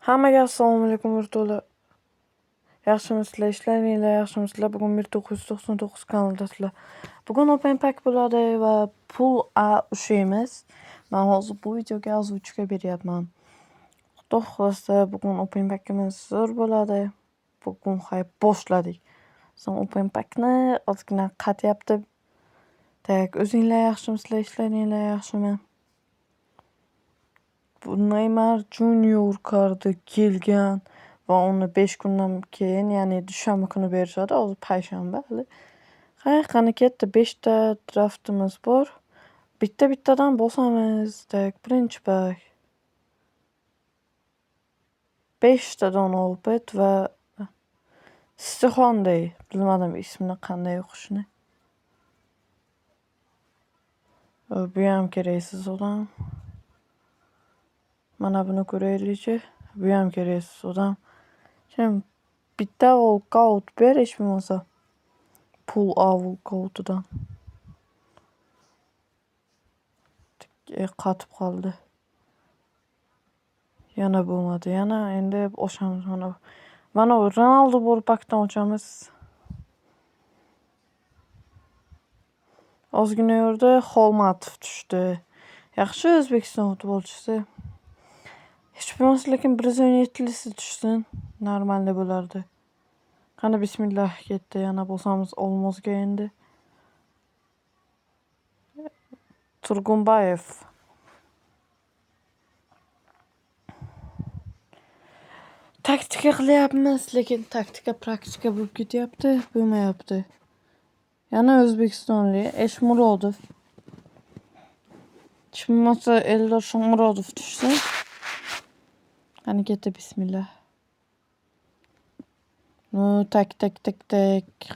Hammaga assalomu alaykum o'rtoqlar. Yaxshimisizlar? Ishlaringlar yaxshimisizlar? Bugun 1999 kanaldasizlar. Bugun open pack bo'ladi va pul A ushlaymiz. Men hozir bu videoga yozuvchiga beryapman. Xudo xohlasa bugun open packimiz zo'r bo'ladi. Bugun hayb boshladik. So'ng open packni ozgina qatyapti. Tak, o'zinglar yaxshimisizlar? Ishlaringlar yaxshimi? Bu Neymar Junior kartı kelgan va uni 5 kundan keyin, ya'ni dushanba kuni berishadi. Hozir payshanba hali. Qani ketdi, 5 ta draftimiz bor. Bitta-bittadan bosamiz. Tak, birinchi pak. 5 ta don opet va Stixonday. Bilmadim ismini qanday o'qishni. Bu ham keraksiz odam. Mana buni ko'raylikchi. Bu ham keraksiz odam. Şimdi bitta walkout ber hech bo'lmasa. Pul A walkoutidan. Qatib qoldi. Yana bo'lmadi. Yana endi ochamiz mana. Mana Ronaldo bor pakdan ochamiz. Ozgina yo'rda Xolmatov tushdi. Yaxshi O'zbekiston futbolchisi. Hech bo'lmasa lekin 117lisi tushsin. Normalda bo'lardi. Qani bismillah ketdi. Yana bosamiz Olmozga endi. Turg'unbayev. Taktika qilyapmiz, lekin taktika praktika bo'lib ketyapti, bo'lmayapti. Yana O'zbekistonlik Eshmurodov. Hech bo'lmasa Eldor Shomurodov tushsa. Qani ketdi bismillah. Tak.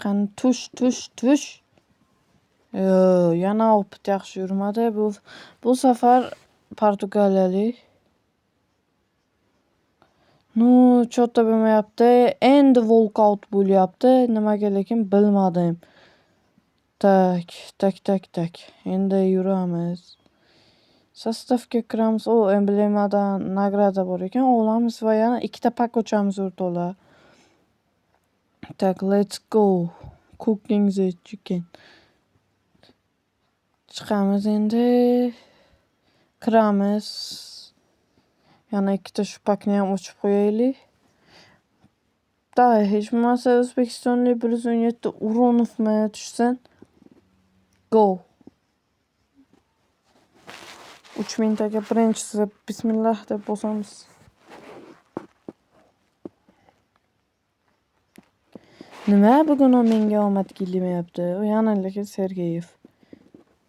Qani tush. Yana opit yaxshi yurmadi. Bu safar Portugaliyalik. Cho'tta bo'lmayapti. Endi walkout bo'lyapti. Nimaga lekin bilmadim. Tak. Endi yuramiz. Sostavga kiramiz. Emblemadan nagrada bor ekan. Olamiz va yana 2 ta pak ochamiz o'rtoqlar. Tak, let's go. Cooking the chicken. Chiqamiz endi. Kiramiz. Yana 2 ta shu pakni ham ochib qo'yaylik. Hech bo'lmasa O'zbekistonlik 117 Uronovmi tushsin. Go. 3000 taga birinchisi bismillah deb bosamiz. Nima bugun menga omad kelmayapti? O yana lekin Sergeyev.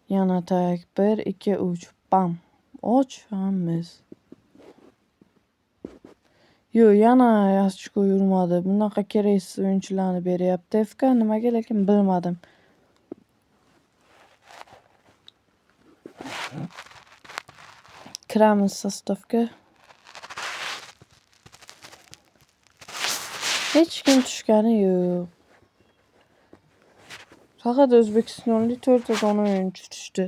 Yana tak 1 2 3 bam. Ochamiz. Yana yaxshi yurmadi. Bunaqa keraksiz o'yinchilarni beryapti FK. Nimaga lekin bilmadim. Kiramiz sostavga. Hech kim tushgani yo'q. Faqat O'zbekistonlik 4 ta o'yinchi tushdi.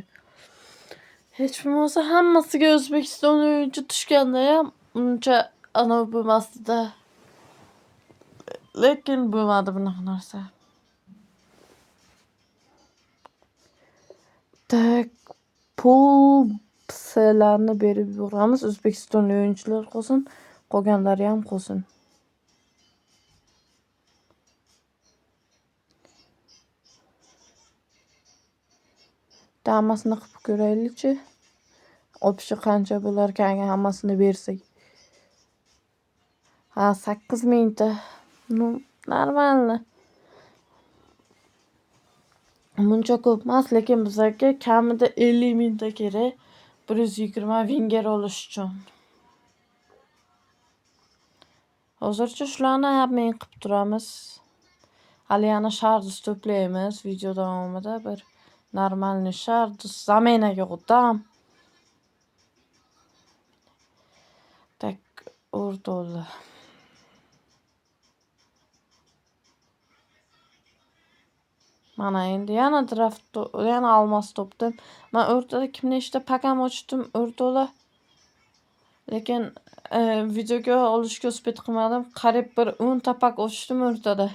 Hech bo'lmasa hammasiga O'zbekiston o'yinchi tushganda ham uncha anov bo'lmasdi-da. Lekin bo'lmadi bunaqa narsa. Tak, pul S'larni berib yuboramiz. O'zbekistonlik o'yinchilar qolsin, qolganlari ham qolsin. Hammasini qilib ko'raylikchi. Opishi qancha bo'lar ekan hammasini bersak. 8000 ta. Normalni. Muncha ko'p emas, lekin bizga kamida 50,000 ta kerak. 120 vinger olish uchun. Hozircha shularni men qilib turamiz. Hali yana shardus to'playmiz video davomida bir normalniy shardus zaminaga o'tam. Tak, o'rtoqlar. Mana endi yana draft, yana olmos topdim. Men o'rtada kimni ishda pakam ochdim o'rtoqlar. Lekin videoga olishga uspet qilmadim. Qariyb bir 10 ta pak ochdimi o'rtada.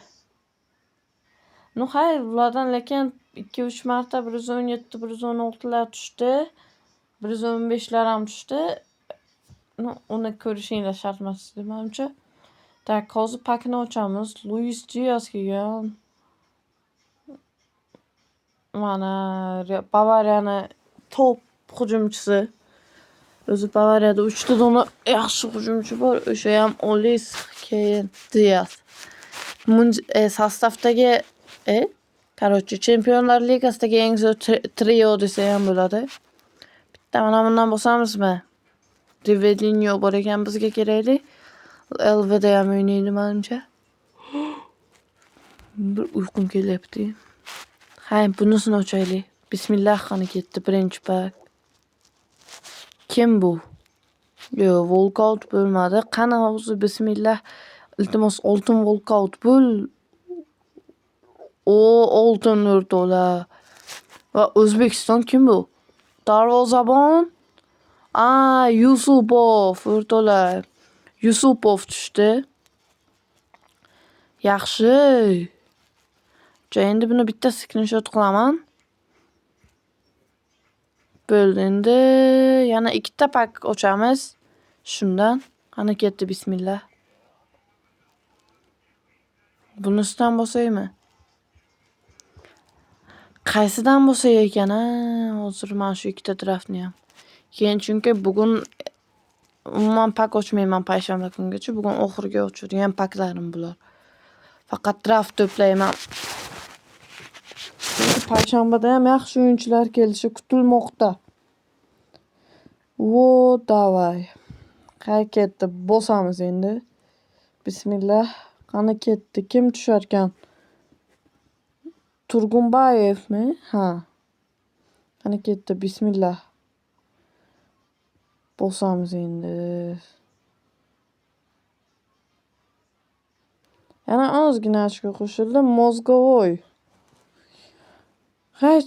Hayır, ulardan lekin 2-3 marta 117, 116lar tushdi. 115lar ham tushdi. Uni ko'rishinglar shart emas menimcha. Tak, hozir pakni ochamiz. Luis Diaz kelgan. Mana Bavariyani top hujumchisi. O'zi Bavariyada 3 ta dona yaxshi hujumchi bor. O'sha ham Olis, keyin Diaz. Sostavdagi короче, Chempionlar Ligasidagi eng zo'r trio desa ham bo'ladi. Bitta mana bundan bo'lsamizmi? Rivelinho bor ekan bizga kerakli. LV'da ham o'ynaydi menimcha. Bir uyqum kelyapti. Bunisini ochaylik. Bismillah qani ketdi birinchi pak. Kim bu? Yo'q, walkout bo'lmadi. Qani hozir bismillah. Iltimos oltin walkout bo'l. Oltin o'rtoqlar. Va O'zbekiston kim bu? Darvozabon. Yusupov o'rtoqlar. Yusupov tushdi. Yaxshi. Endi buni bitta screenshot qilaman. Bo'ldi. Endi yana 2 ta pak ochamiz. Shundan. Qani ketdi bismillah. Bunisidan bo'lsaymi? Qaysidan bo'lsa ekan, hozir men shu 2 ta draftni ham. Keyin chunki bugun umuman pak ochmayman payshanba kungacha. Bugun oxirgi ochadigan paklarim bular. Faqat draft to'playman. Payshanbada ham yaxshi o'yinchilar kelishi kutilmoqda. Davay. Qay ketdi, bosamiz endi. Bismillah. Qani ketdi. Kim tushar ekan? Turg'unbayevmi? Qani ketdi. Bismillah. Bosamiz endi. Yana ozgina ochko qo'shildi. Mozgovoy.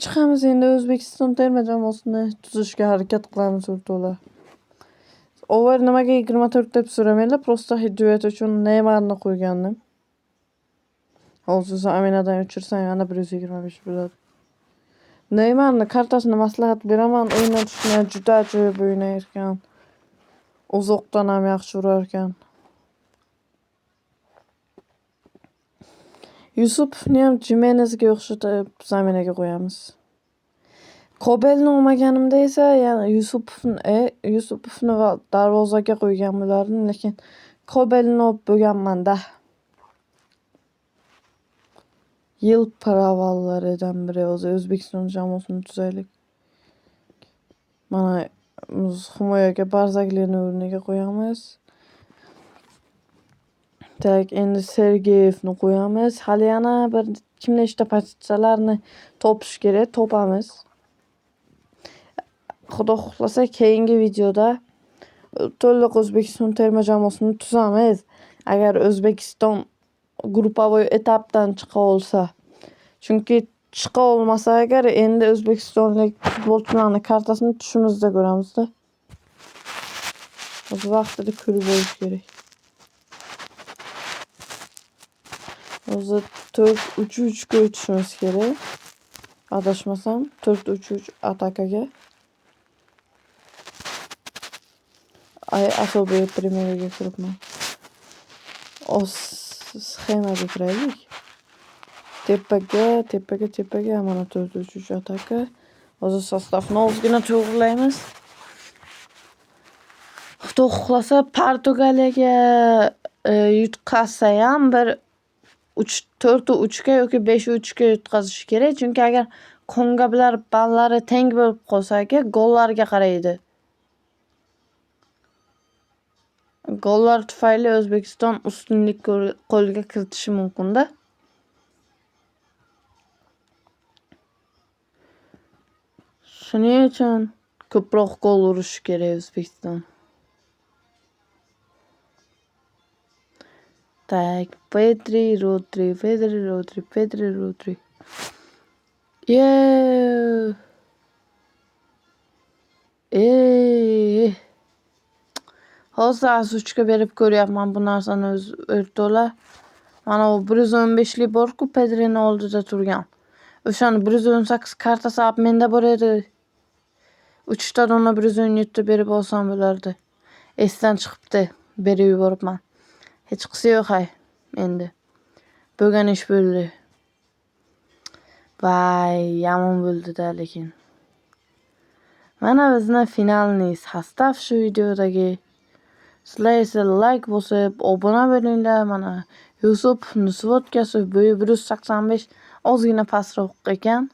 Chiqamiz endi O'zbekiston terma jamoasini tuzishga harakat qilamiz o'rtoqlar. Over nimaga 24 deb so'ramanglar, prosta hujjat uchun Neymarni qo'ygandim. Hozir Aminadan o'chirsam yana 125 bo'ladi. Neymarni kartasini maslahat beraman, o'ynatishni juda ajoyib o'ynar ekan. Uzoqdan ham yaxshi urar ekan. Yusupovni ham Jimenezga o'xshatib zaminaga qo'yamiz. Kobelni olmaganimda esa yana Yusupovni va darvozaga qo'ygan bo'lardim, lekin Kobelni olib bo'lganman-da. Yil piravallaridan biri O'zbekiston jamoasini tuzaylik. Mana himoyaga Barzaglikni o'rniga qo'yamiz. Tak, endi Sergeyevni qo'yamiz. Hali yana bir nechta pozitsiyalarni topish kerak, topamiz. Xudo xohlasa keyingi videoda to'liq O'zbekiston terma jamoasini tuzamiz. Agar O'zbekiston gruppovoy etapdan chiqa olsa. Chunki chiqa olmasa agar endi O'zbekistonlik futbolchilarning kartasini tushimizda ko'ramiz-da. O'z vaqtida ko'rib olish kerak. Hozir 4-3-3 ga o'tishimiz kerak. Adashmasam 4-3-3 atakaga. Особые примерga kiribman. Sxemaga kiraylik. Tepaga mana 4-3-3 ataka. Hozir sostavni ozgina to'g'rilaymiz. Xudo xohlasa Portugaliyaga yutqazsa ham bir 4-3 ga yoki 5-3 ga yutqazish kerak. Chunki agar Kongo bilan ballari teng bo'lib qolsa, gollarga qaraydi. Gollar tufayli O'zbekiston ustunlik qo'lga kiritishi mumkin-da. Shuning uchun ko'proq gol urish kerak O'zbekiston. Tak, Pedri, Rodri. Hozir asuvchiga berib ko'ryapman bu narsani o'rtoqlar. Mana u 115lik bor-ku Pedrining oldida turgan. O'shani 118 kartasi olib menda bor edi. 3 ta dona 117 berib olsam bo'lardi. Esdan chiqibdi. Berib yuboribman. Hech qisi yo'q hay. Endi bo'lgan ish bo'ldi. Vay, yomon bo'ldi-da lekin. Mana bizning finalniy sostav shu videodagi. Sizlar esa like bosib, obuna bo'linglar. Mana Yusuf Nusvotkasi bo'yi 185, ozgina pastroq ekan.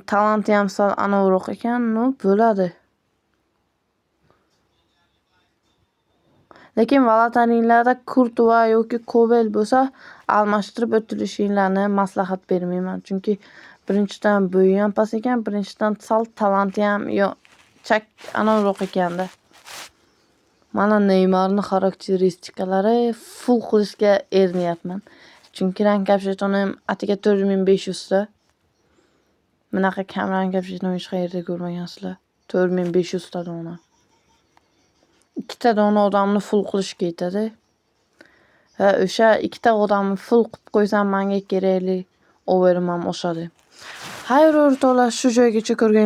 Talanti ham sal anavroq ekan, no bo'ladi. Lekin Valataninglarda Kurtova yoki Kobel bo'lsa, almashtirib o'tirishinglarni maslahat bermayman. Chunki birinchidan bo'yi ham past ekan, birinchidan sal talanti ham chak anavroq ekanda. Mana Neymarning xarakteristikalari full qilishga erinayapman. Chunki rank kapshetonim atiga 4500 ta. Bunaqa kam rank kapsheton hech qayerda ko'rmagansizlar. 4500 ta dona. 2 ta dona odamni full qilishga yetadi. Va o'sha 2 ta odamni full qilib qo'ysam menga kerakli overim ham oshadi. Xayr o'rtoqlar, shu joygacha ko'rgan